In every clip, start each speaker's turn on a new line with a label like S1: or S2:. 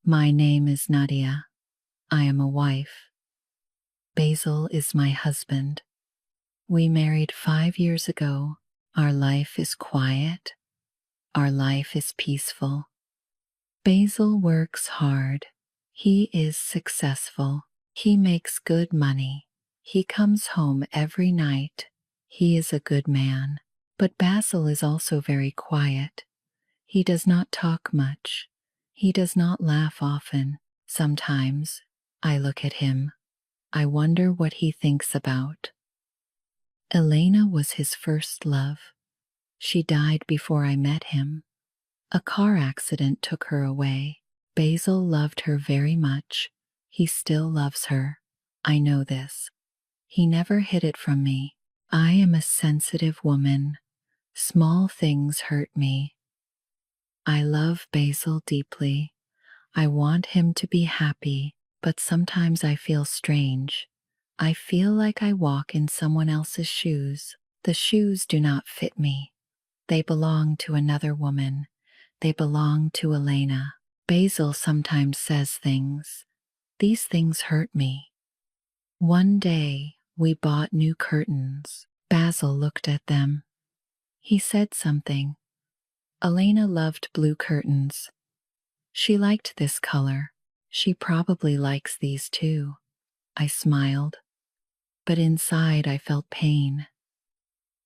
S1: My name is Nadia. I am a wife. Basil is my husband. We married 5 years ago. Our life is quiet. Our life is peaceful. Basil works hard. He is successful. He makes good money. He comes home every night. He is a good man. But Basil is also very quiet. He does not talk much. He does not laugh often. Sometimes I look at him. I wonder what he thinks about. Elena was his first love. She died before I met him. A car accident took her away. Basil loved her very much. He still loves her. I know this. He never hid it from me. I am a sensitive woman. Small things hurt me. I love Basil deeply. I want him to be happy, but sometimes I feel strange. I feel like I walk in someone else's shoes. The shoes do not fit me. They belong to another woman. They belong to Elena. Basil sometimes says things. These things hurt me. One day, we bought new curtains. Basil looked at them. He said something. Elena loved blue curtains. She liked this color. She probably likes these too. I smiled, but inside I felt pain.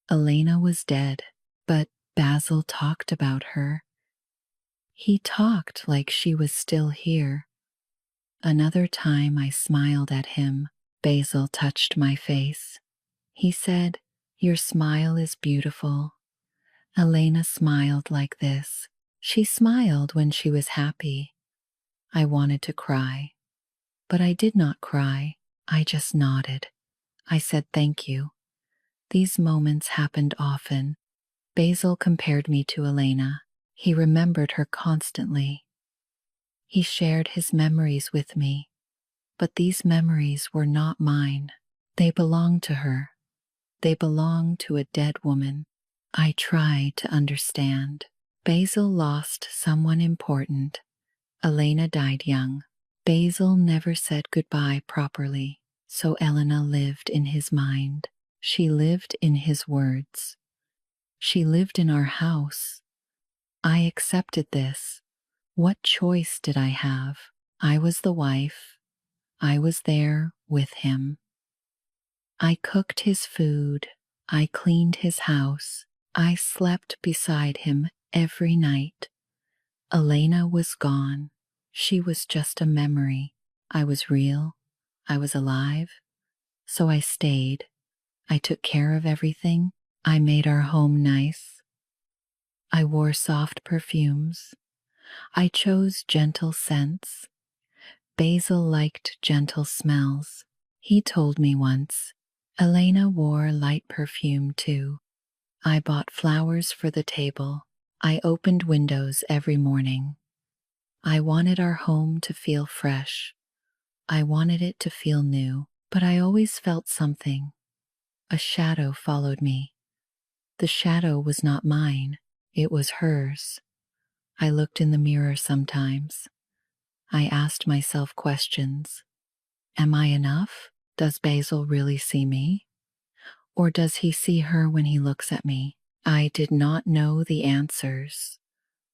S1: Elena was dead, but Basil talked about her. He talked like she was still here. Another time I smiled at him. Basil touched my face. He said, "Your smile is beautiful." Elena smiled like this. She smiled when she was happy. I wanted to cry, but I did not cry. I just nodded. I said thank you. These moments happened often. Basil compared me to Elena. He remembered her constantly. He shared his memories with me, but these memories were not mine. They belonged to her. They belonged to a dead woman. I tried to understand. Basil lost someone important. Elena died young. Basil never said goodbye properly, so Elena lived in his mind. She lived in his words. She lived in our house. I accepted this. What choice did I have? I was the wife. I was there with him. I cooked his food. I cleaned his house. I slept beside him every night. Elena was gone. She was just a memory. I was real. I was alive. So I stayed. I took care of everything. I made our home nice. I wore soft perfumes. I chose gentle scents. Basil liked gentle smells. He told me once. Elena wore light perfume too. I bought flowers for the table. I opened windows every morning. I wanted our home to feel fresh. I wanted it to feel new, but I always felt something. A shadow followed me. The shadow was not mine, it was hers. I looked in the mirror sometimes. I asked myself questions. Am I enough? Does Basil really see me? Or does he see her when he looks at me? I did not know the answers.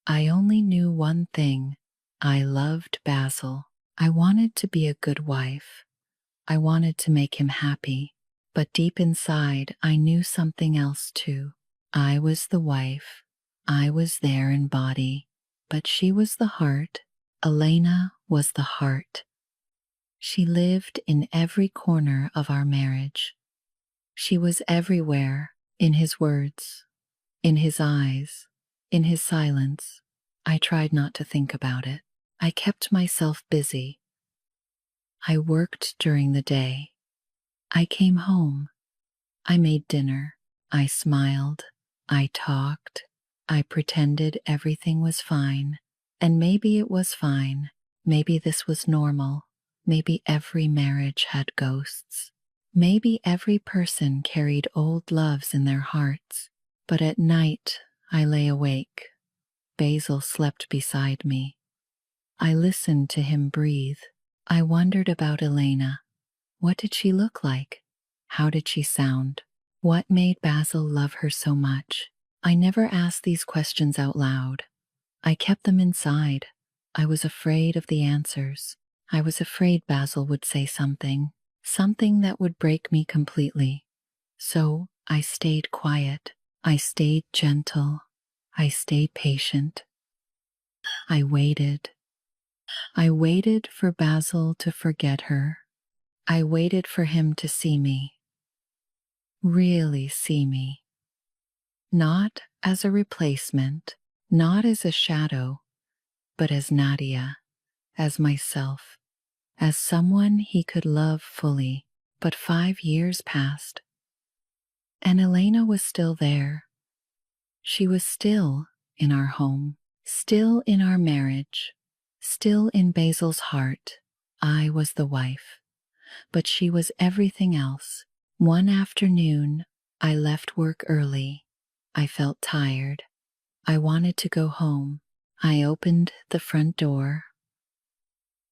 S1: I only knew one thing. I loved Basil. I wanted to be a good wife. I wanted to make him happy. But deep inside, I knew something else too. I was the wife. I was there in body. But she was the heart. Elena was the heart. She lived in every corner of our marriage. She was everywhere, in his words, in his eyes, in his silence. I tried not to think about it. I kept myself busy. I worked during the day. I came home. I made dinner. I smiled. I talked. I pretended everything was fine. And maybe it was fine. Maybe this was normal. Maybe every marriage had ghosts. Maybe every person carried old loves in their hearts. But at night, I lay awake. Basil slept beside me. I listened to him breathe. I wondered about Elena. What did she look like? How did she sound? What made Basil love her so much? I never asked these questions out loud. I kept them inside. I was afraid of the answers. I was afraid Basil would say something that would break me completely. So I stayed quiet. I stayed gentle. I stayed patient. I waited. I waited for Basil to forget her. I waited for him to see me. Really see me. Not as a replacement, not as a shadow, but as Nadia, as myself, as someone he could love fully. But 5 years passed, and Elena was still there. She was still in our home, still in our marriage, still in Basil's heart. I was the wife, but she was everything else. One afternoon, I left work early. I felt tired. I wanted to go home. I opened the front door.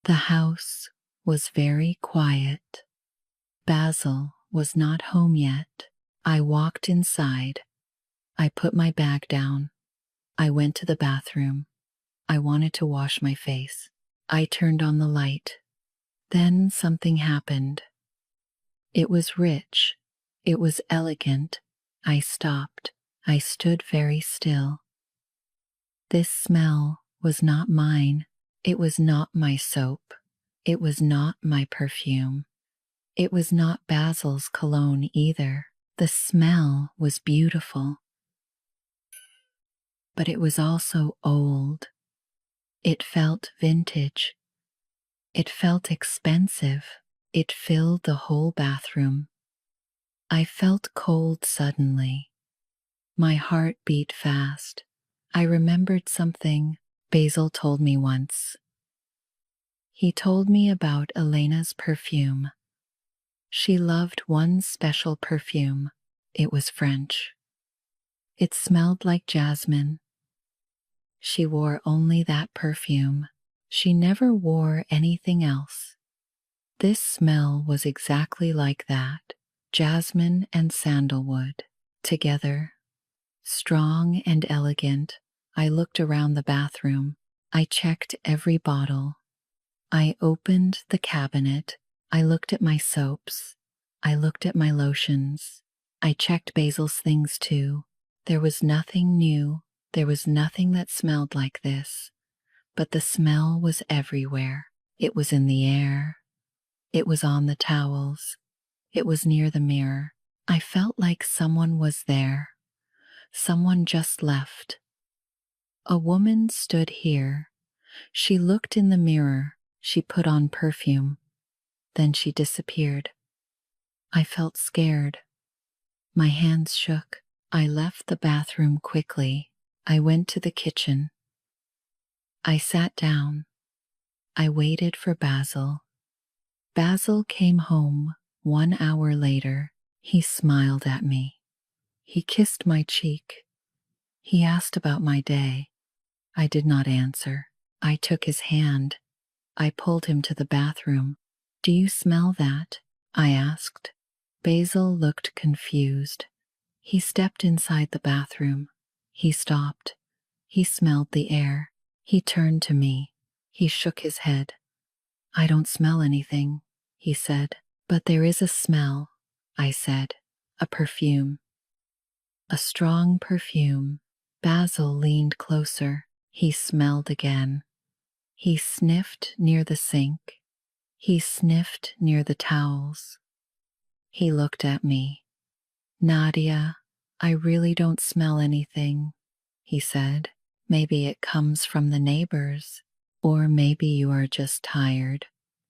S1: The house was very quiet. Basil was not home yet. I walked inside. I put my bag down. I went to the bathroom. I wanted to wash my face. I turned on the light. Then something happened. It was rich. It was elegant. I stopped. I stood very still. This smell was not mine. It was not my soap. It was not my perfume. It was not Basil's cologne either. The smell was beautiful, but it was also old. It felt vintage. It felt expensive. It filled the whole bathroom. I felt cold suddenly. My heart beat fast. I remembered something Basil told me once. He told me about Elena's perfume. She loved one special perfume. It was French. It smelled like jasmine. She wore only that perfume. She never wore anything else. This smell was exactly like that, jasmine and sandalwood, together. Strong and elegant, I looked around the bathroom. I checked every bottle. I opened the cabinet. I looked at my soaps. I looked at my lotions. I checked Basil's things too. There was nothing new. There was nothing that smelled like this. But the smell was everywhere. It was in the air. It was on the towels. It was near the mirror. I felt like someone was there. Someone just left. A woman stood here. She looked in the mirror. She put on perfume. Then she disappeared. I felt scared. My hands shook. I left the bathroom quickly. I went to the kitchen. I sat down. I waited for Basil. Basil came home 1 hour later. He smiled at me. He kissed my cheek. He asked about my day. I did not answer. I took his hand. I pulled him to the bathroom. "Do you smell that?" I asked. Basil looked confused. He stepped inside the bathroom. He stopped. He smelled the air. He turned to me. He shook his head. "I don't smell anything," he said. "But there is a smell," I said. "A perfume. A strong perfume." Basil leaned closer. He smelled again. He sniffed near the sink. He sniffed near the towels. He looked at me. "Nadia, I really don't smell anything," he said. "Maybe it comes from the neighbors, or maybe you are just tired.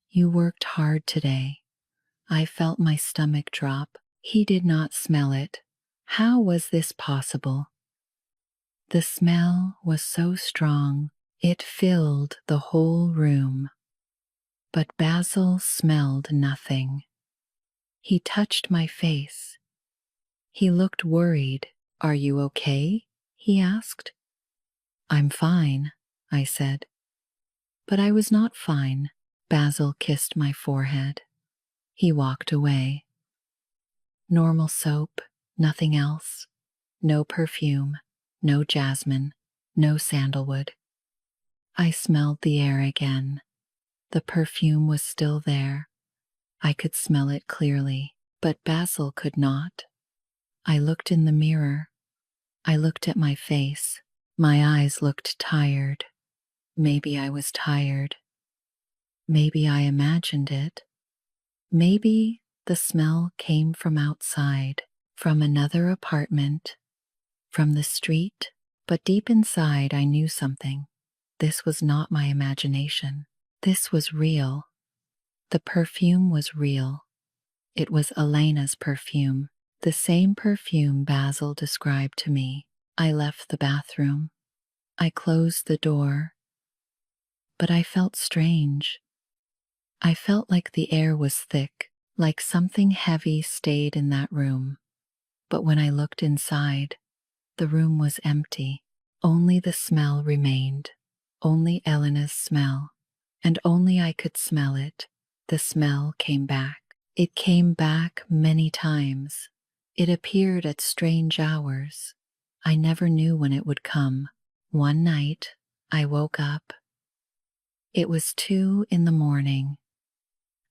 S1: You worked hard today." I felt my stomach drop. He did not smell it. How was this possible? The smell was so strong, it filled the whole room. But Basil smelled nothing. He touched my face. He looked worried. "Are you okay?" he asked. "I'm fine," I said. But I was not fine. Basil kissed my forehead. He walked away. Normal soap, nothing else. No perfume, no jasmine, no sandalwood. I smelled the air again. The perfume was still there. I could smell it clearly, but Basil could not. I looked in the mirror. I looked at my face. My eyes looked tired. Maybe I was tired. Maybe I imagined it. Maybe the smell came from outside, from another apartment, from the street. But deep inside I knew something. This was not my imagination. This was real. The perfume was real. It was Elena's perfume, the same perfume Basil described to me. I left the bathroom. I closed the door. But I felt strange. I felt like the air was thick, like something heavy stayed in that room. But when I looked inside, the room was empty. Only the smell remained. Only Elena's smell. And only I could smell it. The smell came back. It came back many times. It appeared at strange hours. I never knew when it would come. One night, I woke up. It was 2 in the morning.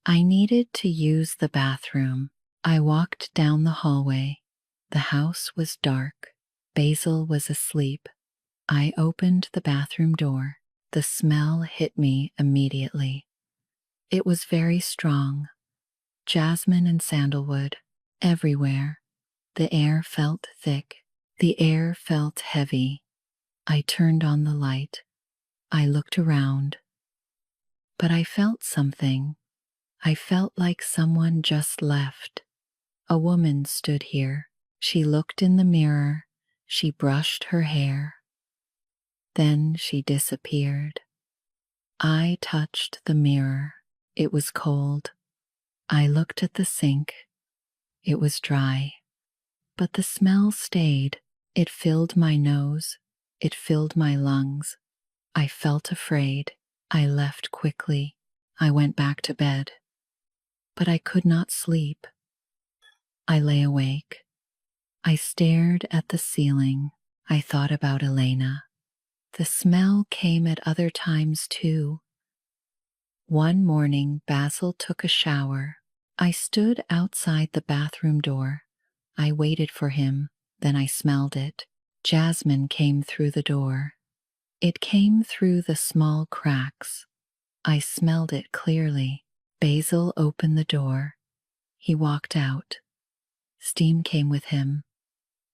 S1: I needed to use the bathroom. I walked down the hallway. The house was dark. Basil was asleep. I opened the bathroom door. The smell hit me immediately. It was very strong. Jasmine and sandalwood, everywhere. The air felt thick. The air felt heavy. I turned on the light. I looked around. But I felt something. I felt like someone just left. A woman stood here. She looked in the mirror. She brushed her hair. Then she disappeared. I touched the mirror. It was cold. I looked at the sink. It was dry. But the smell stayed. It filled my nose. It filled my lungs. I felt afraid. I left quickly. I went back to bed. But I could not sleep. I lay awake. I stared at the ceiling. I thought about Elena. The smell came at other times too. One morning, Basil took a shower. I stood outside the bathroom door. I waited for him, then I smelled it. Jasmine came through the door. It came through the small cracks. I smelled it clearly. Basil opened the door. He walked out. Steam came with him.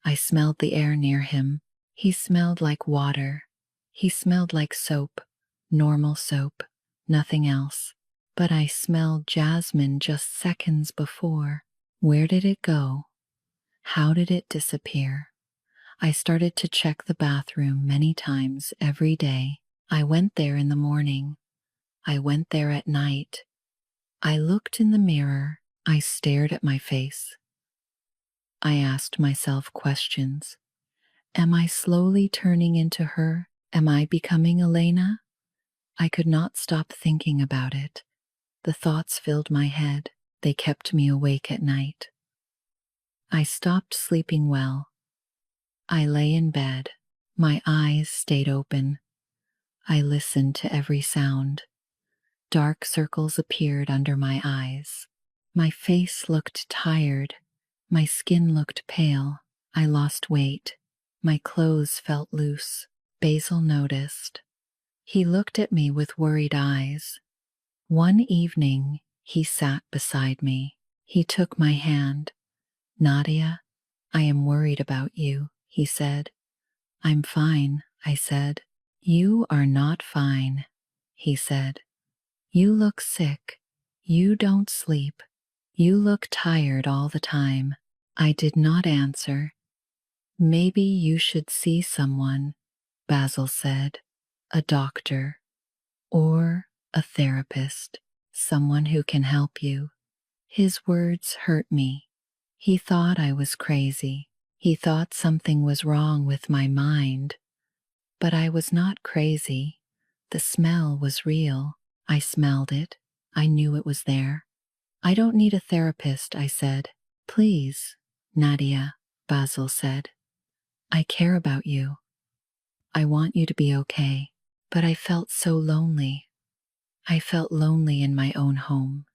S1: I smelled the air near him. He smelled like water. He smelled like soap, normal soap, nothing else. But I smelled jasmine just seconds before. Where did it go? How did it disappear? I started to check the bathroom many times every day. I went there in the morning. I went there at night. I looked in the mirror. I stared at my face. I asked myself questions. Am I slowly turning into her? Am I becoming Elena? I could not stop thinking about it. The thoughts filled my head. They kept me awake at night. I stopped sleeping well. I lay in bed. My eyes stayed open. I listened to every sound. Dark circles appeared under my eyes. My face looked tired. My skin looked pale. I lost weight. My clothes felt loose. Basil noticed. He looked at me with worried eyes. One evening, he sat beside me. He took my hand. Nadia, I am worried about you, he said. I'm fine, I said. You are not fine, he said. You look sick. You don't sleep. You look tired all the time. I did not answer. Maybe you should see someone, Basil said. A doctor. Or a therapist. Someone who can help you. His words hurt me. He thought I was crazy. He thought something was wrong with my mind. But I was not crazy. The smell was real. I smelled it. I knew it was there. I don't need a therapist, I said. Please, Nadia, Basil said. I care about you. I want you to be okay. But I felt so lonely. I felt lonely in my own home.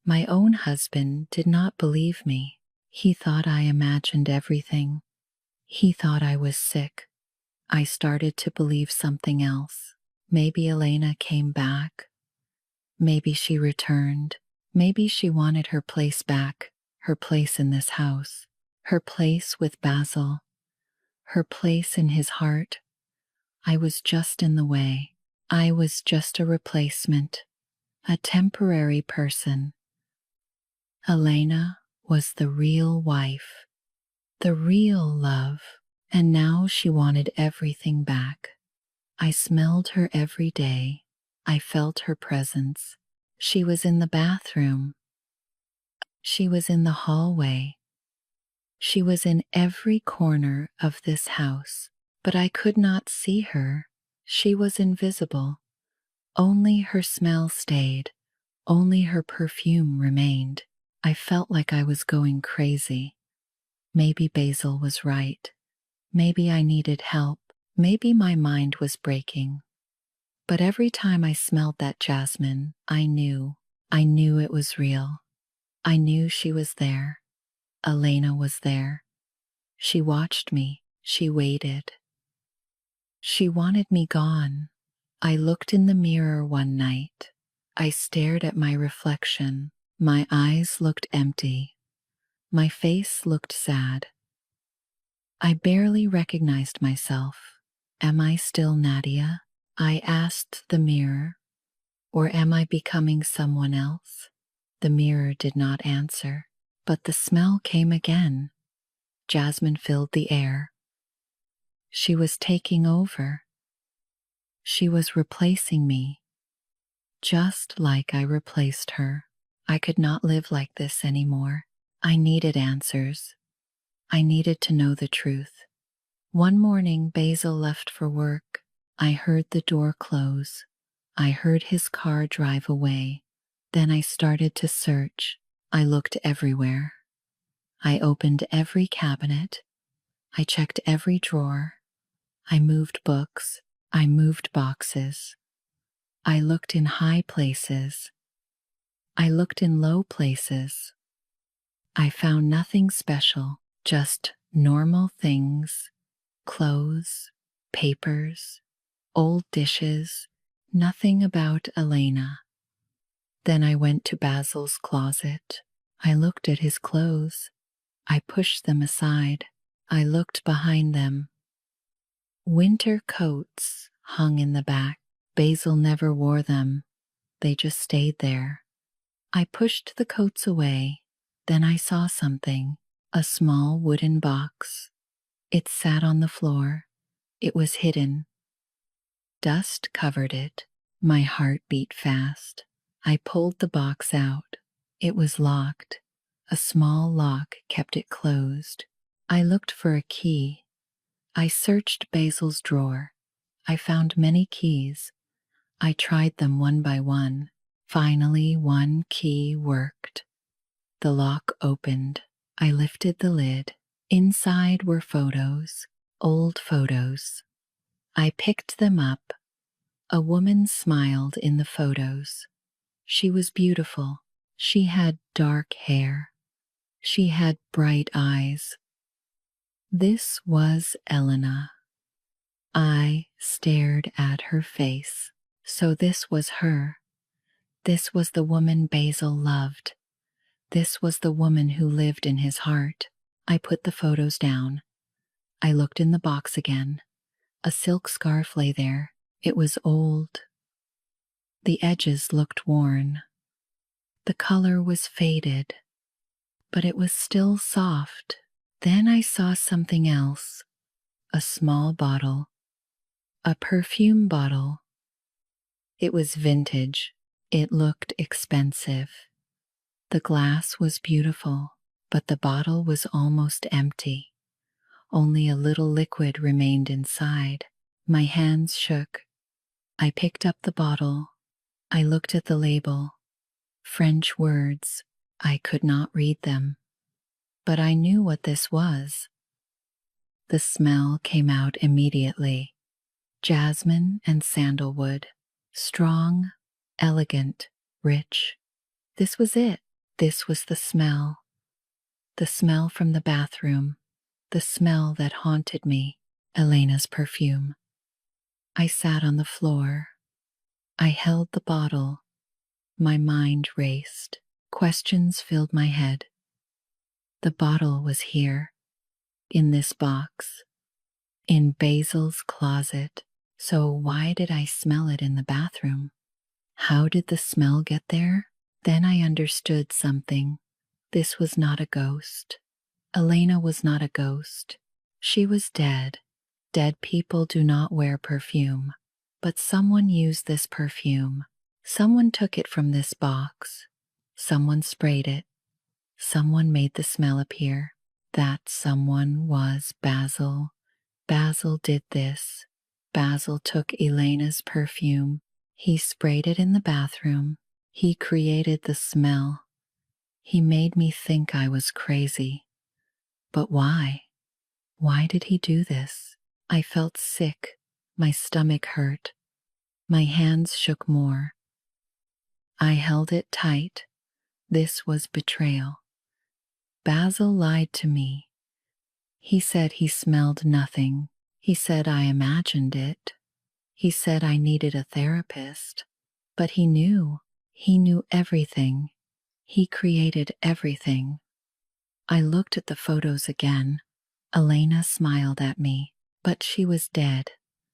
S1: My own husband did not believe me. He thought I imagined everything. He thought I was sick. I started to believe something else. Maybe Elena came back. Maybe she returned. Maybe she wanted her place back, her place in this house, her place with Basil, her place in his heart. I was just in the way. I was just a replacement, a temporary person. Elena was the real wife, the real love, and now she wanted everything back. I smelled her every day. I felt her presence. She was in the bathroom. She was in the hallway. She was in every corner of this house, but I could not see her. She was invisible. Only her smell stayed. Only her perfume remained. I felt like I was going crazy. Maybe Basil was right. Maybe I needed help. Maybe my mind was breaking. But every time I smelled that jasmine, I knew it was real. I knew she was there. Elena was there. She watched me. She waited. She wanted me gone. I looked in the mirror one night. I stared at my reflection. My eyes looked empty. My face looked sad. I barely recognized myself. Am I still Nadia? I asked the mirror. Or am I becoming someone else? The mirror did not answer, but the smell came again. Jasmine filled the air. She was taking over. She was replacing me, just like I replaced her. I could not live like this anymore. I needed answers. I needed to know the truth. One morning, Basil left for work. I heard the door close. I heard his car drive away. Then I started to search. I looked everywhere. I opened every cabinet. I checked every drawer. I moved books. I moved boxes. I looked in high places. I looked in low places. I found nothing special, just normal things, clothes, papers, old dishes, nothing about Elena. Then I went to Basil's closet. I looked at his clothes. I pushed them aside. I looked behind them. Winter coats hung in the back. Basil never wore them. They just stayed there. I pushed the coats away. Then I saw something, a small wooden box. It sat on the floor. It was hidden. Dust covered it. My heart beat fast. I pulled the box out. It was locked. A small lock kept it closed. I looked for a key. I searched Basil's drawer. I found many keys. I tried them one by one. Finally, one key worked. The lock opened. I lifted the lid. Inside were photos, old photos. I picked them up. A woman smiled in the photos. She was beautiful. She had dark hair. She had bright eyes. This was Elena. I stared at her face. So this was her. This was the woman Basil loved. This was the woman who lived in his heart. I put the photos down. I looked in the box again. A silk scarf lay there. It was old. The edges looked worn. The color was faded, but it was still soft. Then I saw something else. A small bottle. A perfume bottle. It was vintage. It looked expensive. The glass was beautiful, but the bottle was almost empty. Only a little liquid remained inside. My hands shook. I picked up the bottle. I looked at the label. French words. I could not read them. But I knew what this was. The smell came out immediately. Jasmine and sandalwood. Strong, elegant, rich. This was it. This was the smell. The smell from the bathroom. The smell that haunted me. Elena's perfume. I sat on the floor. I held the bottle. My mind raced. Questions filled my head. The bottle was here, in this box, in Basil's closet. So why did I smell it in the bathroom? How did the smell get there? Then I understood something. This was not a ghost. Elena was not a ghost. She was dead. Dead people do not wear perfume. But someone used this perfume. Someone took it from this box. Someone sprayed it. Someone made the smell appear. That someone was Basil. Basil did this. Basil took Elena's perfume. He sprayed it in the bathroom. He created the smell. He made me think I was crazy. But why? Why did he do this? I felt sick. My stomach hurt. My hands shook more. I held it tight. This was betrayal. Basil lied to me. He said he smelled nothing. He said I imagined it. He said I needed a therapist. But he knew. He knew everything. He created everything. I looked at the photos again. Elena smiled at me, but she was dead.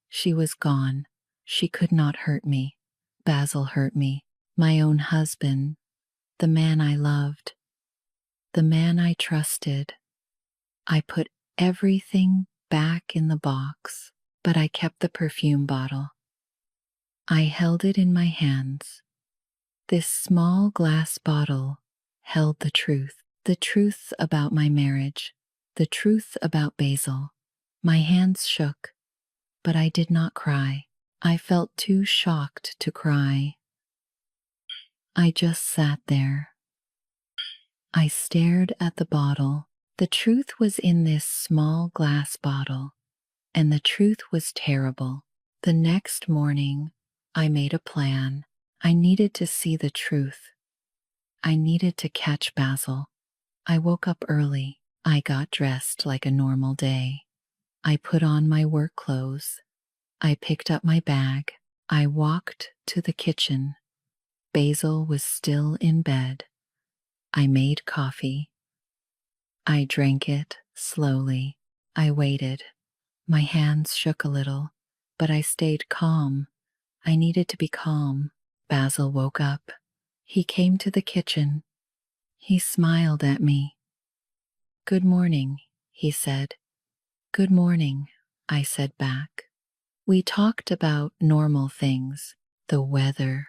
S1: She was gone. She could not hurt me. Basil hurt me. My own husband. The man I loved. The man I trusted. I put everything back in the box, but I kept the perfume bottle. I held it in my hands. This small glass bottle held the truth about my marriage, the truth about Basil. My hands shook, but I did not cry. I felt too shocked to cry. I just sat there. I stared at the bottle. The truth was in this small glass bottle, and the truth was terrible. The next morning, I made a plan. I needed to see the truth. I needed to catch Basil. I woke up early. I got dressed like a normal day. I put on my work clothes. I picked up my bag. I walked to the kitchen. Basil was still in bed. I made coffee. I drank it slowly. I waited. My hands shook a little, but I stayed calm. I needed to be calm. Basil woke up. He came to the kitchen. He smiled at me. "Good morning," he said. "Good morning," I said back. We talked about normal things, the weather,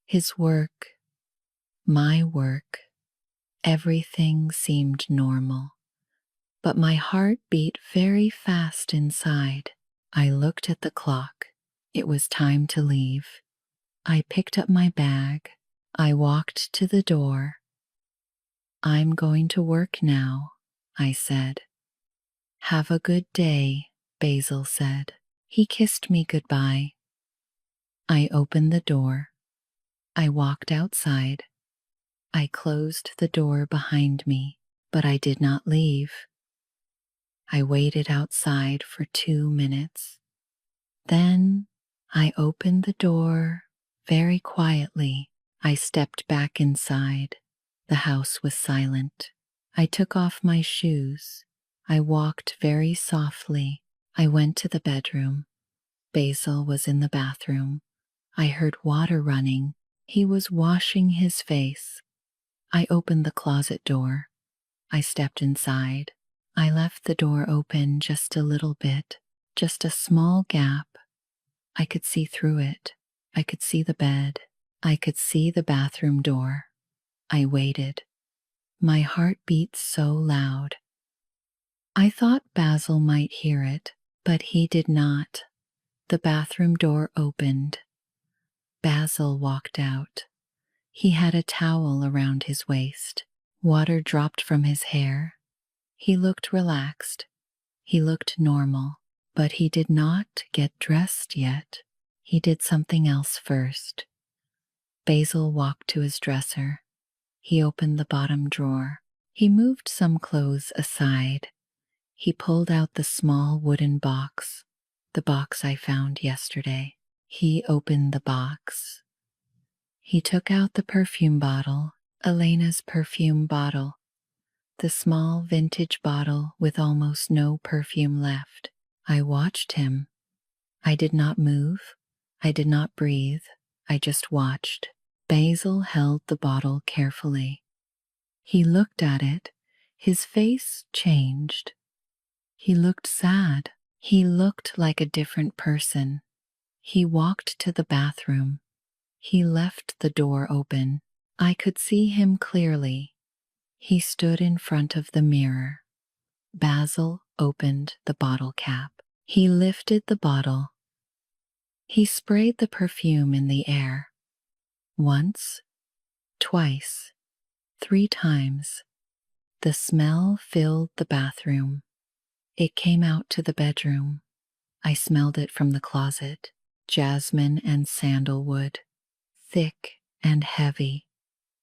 S1: his work, my work. Everything seemed normal. But my heart beat very fast inside. I looked at the clock. It was time to leave. I picked up my bag. I walked to the door. "I'm going to work now," I said. "Have a good day," Basil said. He kissed me goodbye. I opened the door. I walked outside. I closed the door behind me, but I did not leave. I waited outside for 2 minutes. Then I opened the door very quietly. I stepped back inside. The house was silent. I took off my shoes. I walked very softly. I went to the bedroom. Basil was in the bathroom. I heard water running. He was washing his face. I opened the closet door. I stepped inside. I left the door open just a little bit, just a small gap. I could see through it. I could see the bed. I could see the bathroom door. I waited. My heart beat so loud. I thought Basil might hear it, but he did not. The bathroom door opened. Basil walked out. He had a towel around his waist. Water dropped from his hair. He looked relaxed. He looked normal. But he did not get dressed yet. He did something else first. Basil walked to his dresser. He opened the bottom drawer. He moved some clothes aside. He pulled out the small wooden box, the box I found yesterday. He opened the box. He took out the perfume bottle, Elena's perfume bottle, the small vintage bottle with almost no perfume left. I watched him. I did not move. I did not breathe. I just watched. Basil held the bottle carefully. He looked at it. His face changed. He looked sad. He looked like a different person. He walked to the bathroom. He left the door open. I could see him clearly. He stood in front of the mirror. Basil opened the bottle cap. He lifted the bottle. He sprayed the perfume in the air. Once, twice, 3 times. The smell filled the bathroom. It came out to the bedroom. I smelled it from the closet. Jasmine and sandalwood. Thick and heavy.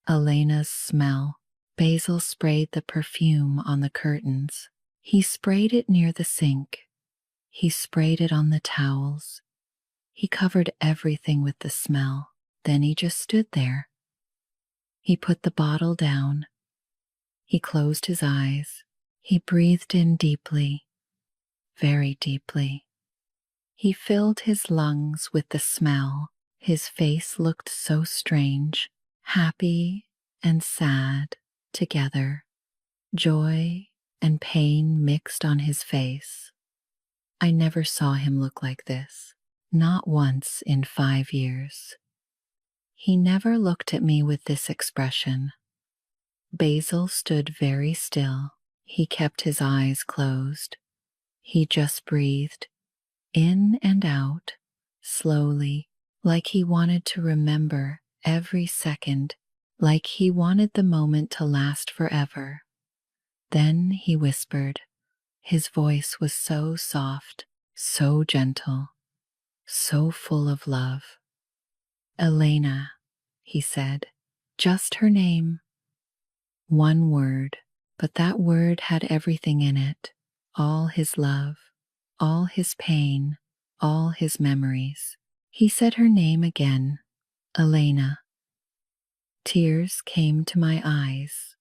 S1: Elena's smell. Basil sprayed the perfume on the curtains. He sprayed it near the sink. He sprayed it on the towels. He covered everything with the smell. Then he just stood there. He put the bottle down. He closed his eyes. He breathed in deeply, very deeply. He filled his lungs with the smell. His face looked so strange, happy and sad together. Joy and pain mixed on his face. I never saw him look like this, not once in 5 years. He never looked at me with this expression. Basil stood very still. He kept his eyes closed. He just breathed, in and out, slowly, like he wanted to remember every second, like he wanted the moment to last forever. Then he whispered. His voice was so soft, so gentle, so full of love. Elena, he said, just her name. One word, but that word had everything in it, all his love, all his pain, all his memories. He said her name again, Elena. Tears came to my eyes.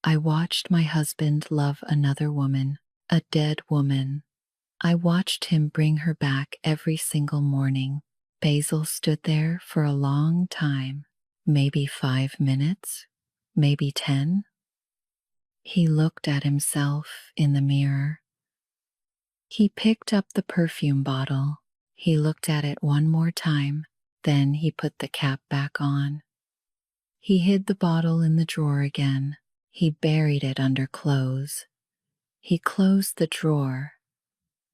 S1: I watched my husband love another woman, a dead woman. I watched him bring her back every single morning. Basil stood there for a long time, maybe 5 minutes, maybe 10. He looked at himself in the mirror. He picked up the perfume bottle. He looked at it one more time. Then he put the cap back on. He hid the bottle in the drawer again. He buried it under clothes. He closed the drawer.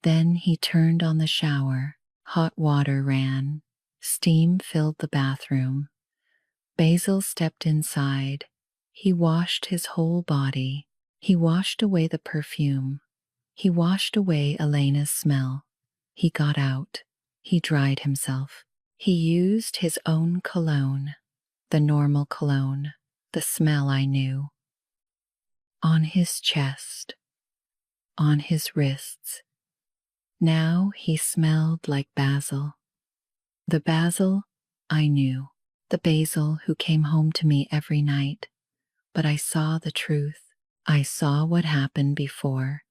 S1: Then he turned on the shower. Hot water ran. Steam filled the bathroom. Basil stepped inside. He washed his whole body. He washed away the perfume. He washed away Elena's smell. He got out. He dried himself. He used his own cologne, the normal cologne, the smell I knew. On his chest, on his wrists. Now he smelled like basil. The basil I knew, the basil who came home to me every night. But I saw the truth. I saw what happened before.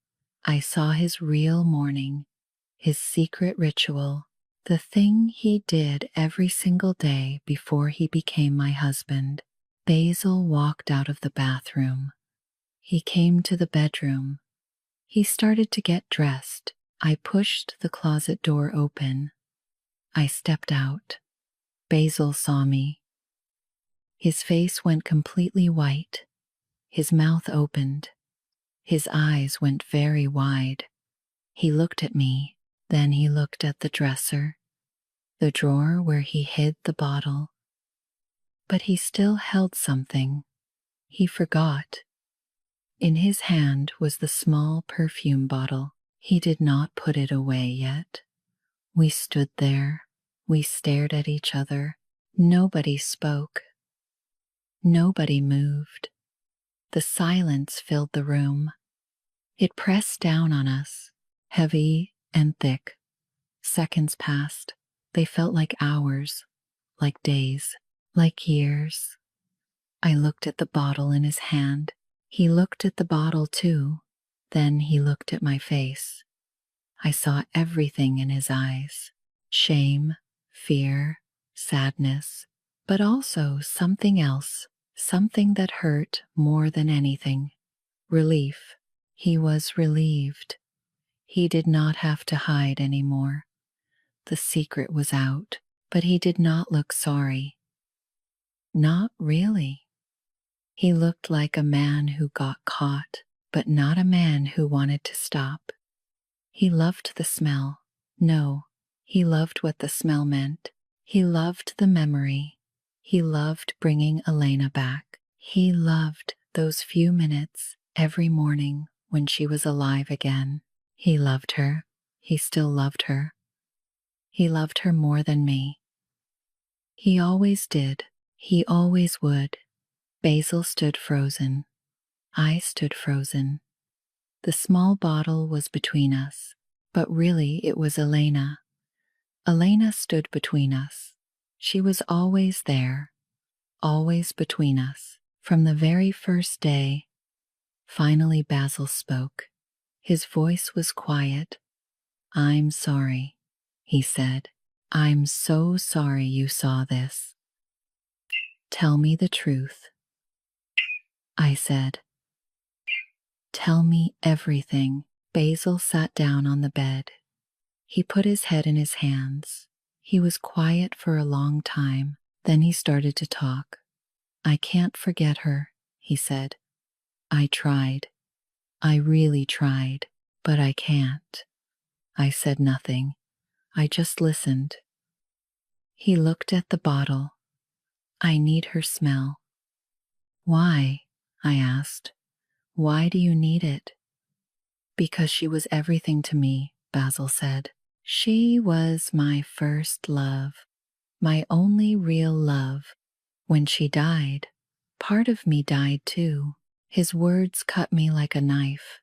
S1: I saw his real morning, his secret ritual, the thing he did every single day before he became my husband. Basil walked out of the bathroom. He came to the bedroom. He started to get dressed. I pushed the closet door open. I stepped out. Basil saw me. His face went completely white. His mouth opened. His eyes went very wide. He looked at me. Then he looked at the dresser, the drawer where he hid the bottle. But he still held something. He forgot. In his hand was the small perfume bottle. He did not put it away yet. We stood there. We stared at each other. Nobody spoke. Nobody moved. The silence filled the room. It pressed down on us, heavy and thick. Seconds passed. They felt like hours, like days, like years. I looked at the bottle in his hand. He looked at the bottle too. Then he looked at my face. I saw everything in his eyes: shame, fear, sadness, but also something else, something that hurt more than anything: relief. He was relieved. He did not have to hide anymore. The secret was out, but he did not look sorry. Not really. He looked like a man who got caught, but not a man who wanted to stop. He loved the smell. No, he loved what the smell meant. He loved the memory. He loved bringing Elena back. He loved those few minutes every morning when she was alive again. He loved her. He still loved her. He loved her more than me. He always did. He always would. Basil stood frozen. I stood frozen. The small bottle was between us, but really it was Elena. Elena stood between us. She was always there, always between us, from the very first day. Finally Basil spoke. His voice was quiet. "I'm sorry," he said. "I'm so sorry you saw this. Tell me the truth." I said, "Tell me everything." Basil sat down on the bed. He put his head in his hands. He was quiet for a long time. Then he started to talk. "I can't forget her," he said. "I tried. I really tried, but I can't." I said nothing. I just listened. He looked at the bottle. "I need her smell." "Why?" I asked. "Why do you need it?" "Because she was everything to me," Basil said. "She was my first love, my only real love. When she died, part of me died too." His words cut me like a knife,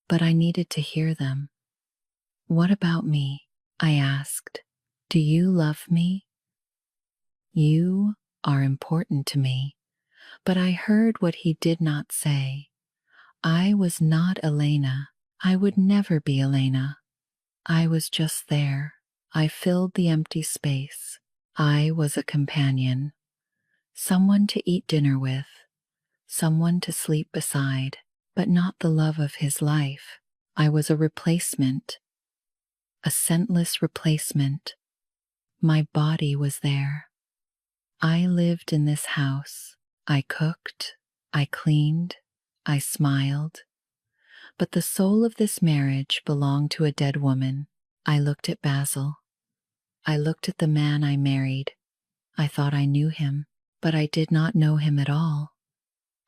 S1: but I needed to hear them. "What about me?" I asked. "Do you love me?" "You are important to me." But I heard what he did not say. I was not Elena. I would never be Elena. I was just there. I filled the empty space. I was a companion. Someone to eat dinner with. Someone to sleep beside, but not the love of his life. I was a replacement. A scentless replacement. My body was there. I lived in this house. I cooked. I cleaned. I smiled. But the soul of this marriage belonged to a dead woman. I looked at Basil. I looked at the man I married. I thought I knew him, but I did not know him at all.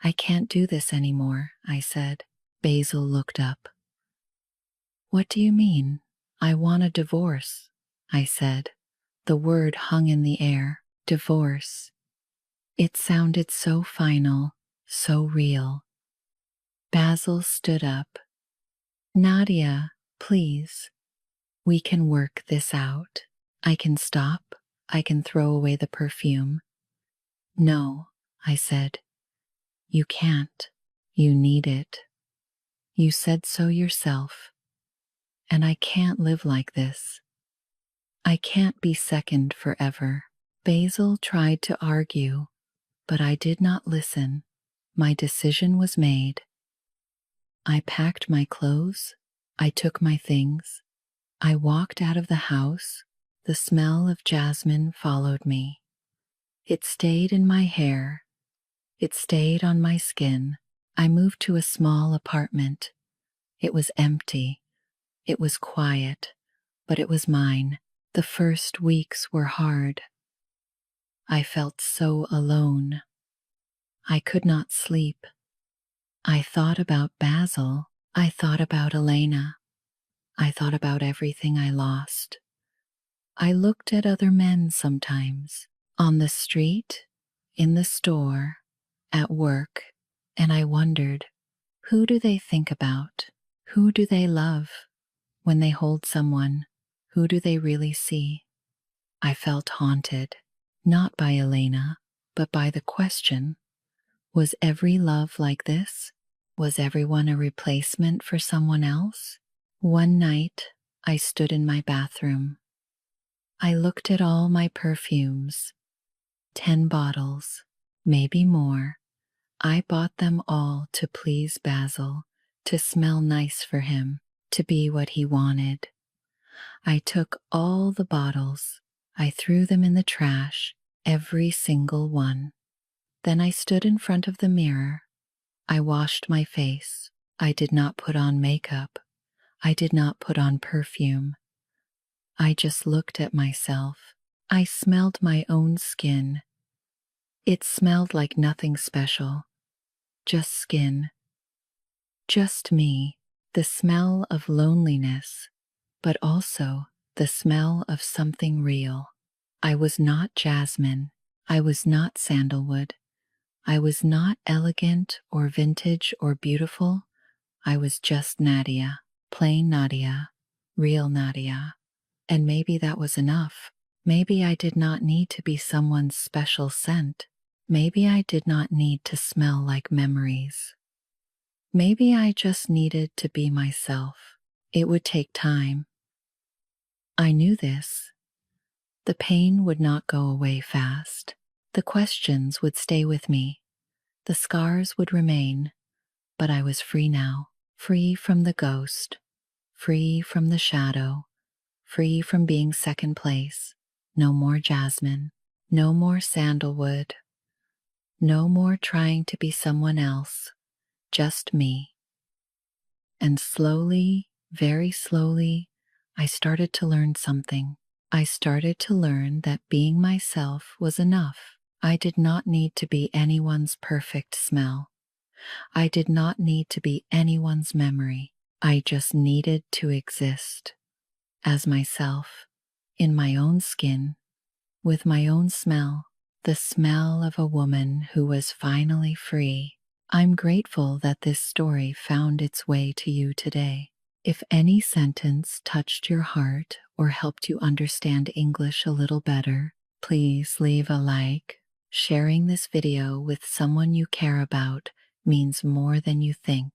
S1: "I can't do this anymore," I said. Basil looked up. "What do you mean?" "I want a divorce," I said. The word hung in the air. Divorce. It sounded so final, so real. Basil stood up. "Nadia, please. We can work this out. I can stop. I can throw away the perfume." "No," I said. "You can't. You need it. You said so yourself. And I can't live like this. I can't be second forever." Basil tried to argue, but I did not listen. My decision was made. I packed my clothes. I took my things. I walked out of the house. The smell of jasmine followed me. It stayed in my hair. It stayed on my skin. I moved to a small apartment. It was empty. It was quiet. but it was mine. The first weeks were hard. I felt so alone. I could not sleep. I thought about Basil. I thought about Elena. I thought about everything I lost. I looked at other men sometimes, on the street, in the store, at work, and I wondered, who do they think about? Who do they love? When they hold someone, who do they really see? I felt haunted, not by Elena, but by the question, was every love like this? Was everyone a replacement for someone else? One night, I stood in my bathroom. I looked at all my perfumes, 10 bottles, maybe more. I bought them all to please Basil, to smell nice for him, to be what he wanted. I took all the bottles. I threw them in the trash, every single one. Then I stood in front of the mirror. I washed my face. I did not put on makeup. I did not put on perfume. I just looked at myself. I smelled my own skin. It smelled like nothing special. Just skin. Just me. The smell of loneliness, but also the smell of something real. I was not jasmine. I was not sandalwood. I was not elegant or vintage or beautiful. I was just Nadia, plain Nadia, real Nadia. And maybe that was enough. Maybe I did not need to be someone's special scent. Maybe I did not need to smell like memories. Maybe I just needed to be myself. It would take time. I knew this. The pain would not go away fast. The questions would stay with me. The scars would remain. But I was free now. Free from the ghost. Free from the shadow. Free from being second place. No more jasmine. No more sandalwood. No more trying to be someone else. Just me. And slowly, very slowly, I started to learn something. I started to learn that being myself was enough. I did not need to be anyone's perfect smell. I did not need to be anyone's memory. I just needed to exist as myself, in my own skin, with my own smell, the smell of a woman who was finally free. I'm grateful that this story found its way to you today. If any sentence touched your heart or helped you understand English a little better, please leave a like. Sharing this video with someone you care about means more than you think.